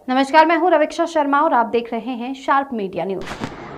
नमस्कार, मैं हूं रविक्षा शर्मा और आप देख रहे हैं शार्प मीडिया न्यूज।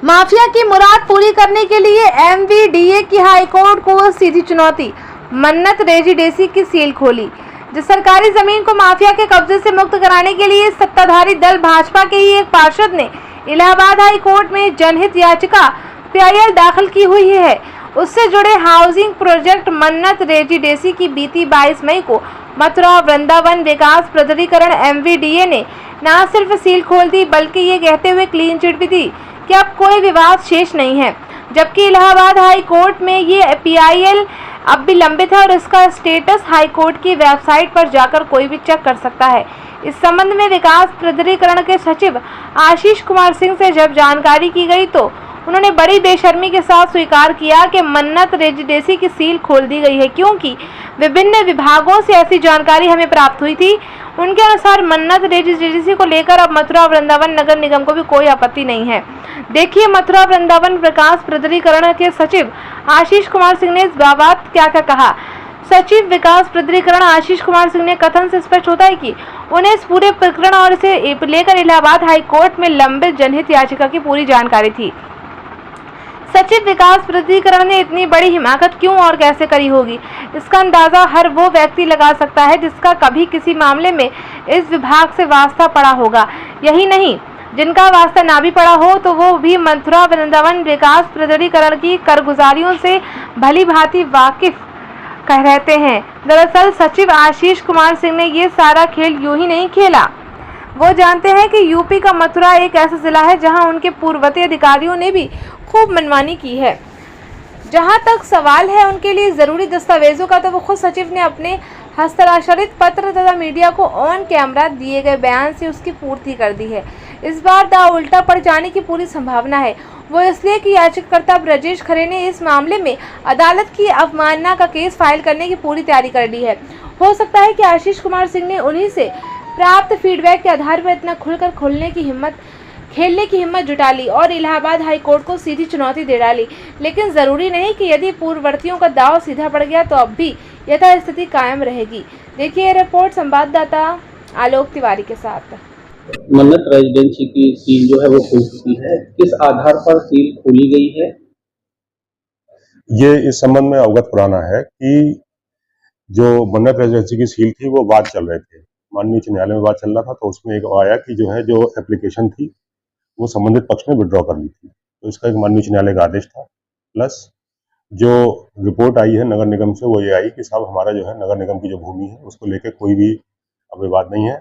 माफिया की मुराद पूरी करने के लिए एमवीडीए की हाईकोर्ट को सीधी चुनौती। मन्नत रेजिडेंसी की सील खोली। जिस सरकारी जमीन को माफिया के कब्जे से मुक्त कराने के लिए सत्ताधारी दल भाजपा के ही एक पार्षद ने इलाहाबाद हाई कोर्ट में जनहित याचिका पीआईएल दाखिल की हुई है। उससे जुड़े हाउसिंग प्रोजेक्ट मन्नत रेजिडेंसी की बीती 22 मई को मथुरा वृंदावन विकास प्राधिकरण एमवीडीए ने न सिर्फ सील खोल दी बल्कि ये कहते हुए क्लीन चिट भी दी कि अब कोई विवाद शेष नहीं है। जबकि इलाहाबाद हाई कोर्ट में ये पीआईएल अब भी लंबित है और इसका स्टेटस हाई कोर्ट की वेबसाइट पर जाकर कोई भी चेक कर सकता है। इस संबंध में विकास प्राधिकरण के सचिव आशीष कुमार सिंह से जब जानकारी की गई तो उन्होंने बड़ी बेशर्मी के साथ स्वीकार किया कि मन्नत रेजिडेंसी की सील खोल दी गई है, क्योंकि विभिन्न विभागों से ऐसी जानकारी हमें प्राप्त हुई थी। उनके अनुसार मन्नत रेजिडेंसी को लेकर अब मथुरा वृंदावन नगर निगम को भी कोई आपत्ति नहीं है। देखिए मथुरा वृंदावन विकास प्राधिकरण के सचिव आशीष कुमार सिंह ने इस बाबत क्या क्या कहा। सचिव विकास प्राधिकरण आशीष कुमार सिंह ने कथन से स्पष्ट होता है कि उन्हें इस पूरे प्रकरण और इसे लेकर इलाहाबाद हाई कोर्ट में लंबित जनहित याचिका की पूरी जानकारी थी। सचिव विकास प्राधिकरण ने इतनी बड़ी हिमाकत क्यों और कैसे करी होगी, इसका अंदाजा हर वो व्यक्ति लगा सकता है जिसका कभी किसी मामले में इस विभाग से वास्ता पड़ा होगा। यही नहीं, जिनका वास्ता ना भी पड़ा हो तो वो भी मथुरा वृंदावन विकास प्राधिकरण की कारगुजारियों से भली भांति वाकिफ कह रहते हैं। दरअसल सचिव आशीष कुमार सिंह ने ये सारा खेल यूं ही नहीं खेला। वो जानते हैं कि यूपी का मथुरा एक ऐसा जिला है जहां उनके पूर्ववर्ती अधिकारियों ने भी खूब मनमानी की है। जहां तक सवाल है उनके लिए जरूरी दस्तावेजों का, तो वो खुद सचिव ने अपने हस्ताक्षरित पत्र तथा मीडिया को ऑन कैमरा दिए गए बयान से उसकी पूर्ति कर दी है। इस बार दांव उल्टा पड़ जाने की पूरी संभावना है। वो इसलिए कि याचिकाकर्ता ब्रजेश खरे ने इस मामले में अदालत की अवमानना का केस फाइल करने की पूरी तैयारी कर ली है। हो सकता है कि आशीष कुमार सिंह ने उन्हीं से प्राप्त फीडबैक के आधार पर इतना खुलकर खेलने की हिम्मत जुटा ली और इलाहाबाद हाई कोर्ट को सीधी चुनौती दे डाली। लेकिन जरूरी नहीं कि यदि पूर्ववर्तियों का दांव सीधा पड़ गया तो अब भी यथास्थिति कायम रहेगी। देखिए रिपोर्ट संवाददाता आलोक तिवारी के साथ। मन्नत रेजिडेंसी की सील जो है वो खुल चुकी है, किस आधार पर सील खोली गई है? ये इस संबंध में अवगत कराना है कि जो मन्नत रेजिडेंसी की सील थी वो वाद चल रहे थे, माननीय उच्च न्यायालय में वाद चल रहा था, तो उसमें एक आया कि जो एप्लीकेशन थी वो संबंधित पक्ष ने विड्रॉ कर ली थी, तो इसका एक माननीय उच्च न्यायालय का आदेश था। प्लस जो रिपोर्ट आई है नगर निगम से वो ये आई कि साहब हमारा जो है नगर निगम की जो भूमि है उसको लेकर कोई भी विवाद नहीं है,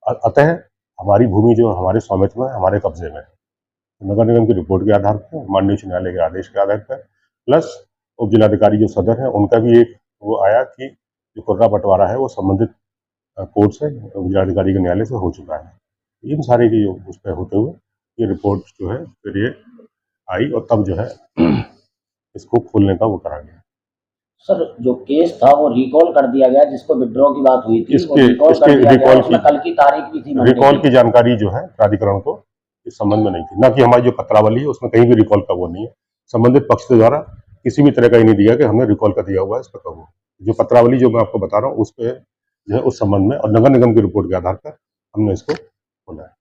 अतः हमारी भूमि जो हमारे स्वामित्व में, हमारे कब्जे में है। तो नगर निगम की रिपोर्ट के आधार पर, माननीय उच्च न्यायालय के आदेश के आधार पर, प्लस उप जिलाधिकारी जो सदर है उनका भी एक वो आया कि जो कुर्रा बंटवारा है वो संबंधित कोर्ट से, जिलाधिकारी के न्यायालय से हो चुका है। इन सारे की उस पर होते हुए ये रिपोर्ट जो है फिर ये आई और तब जो है इसको खोलने का वो करा गया। सर जो केस था वो रिकॉल कर दिया गया, जिसको विड्रॉ की बात हुई थी इसके कल की तारीख भी थी। रिकॉल की जानकारी जो है प्राधिकरण को इस संबंध में नहीं थी, ना कि हमारी जो पत्रावली है उसमें कहीं भी रिकॉल का वो नहीं है। संबंधित पक्ष के द्वारा किसी भी तरह का ही नहीं दिया कि हमने रिकॉल का दिया हुआ है इस पर कहो। जो पत्रावली जो मैं आपको बता रहा हूँ उस पर जो है उस संबंध में और नगर निगम की रिपोर्ट के आधार पर हमने इसको खोला है।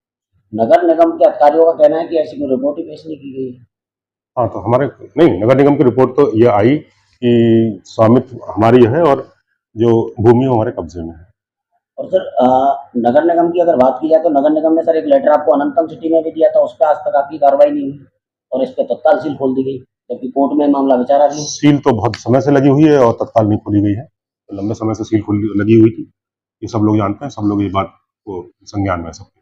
नगर निगम के अधिकारियों का कहना है कि ऐसी कोई रिपोर्ट ही पेश नहीं की गई है। हाँ, तो हमारे नहीं, नगर निगम की रिपोर्ट तो ये आई कि स्वामित्व हमारी है और जो भूमि हमारे कब्जे में है। और सर नगर निगम की अगर बात की जाए तो नगर निगम ने सर एक लेटर आपको अनंतम सिटी में भी दिया था, उस पर आज तक आपकी कार्रवाई नहीं हुई और इस पर तत्काल सील खोल दी गई, जबकि कोर्ट में मामला विचाराधीन। सील तो बहुत समय से लगी हुई है और तत्काल नहीं खोली गई है, तो लंबे समय से सील लगी हुई थी, ये सब लोग जानते हैं, सब लोग ये बात को संज्ञान में सकते हैं।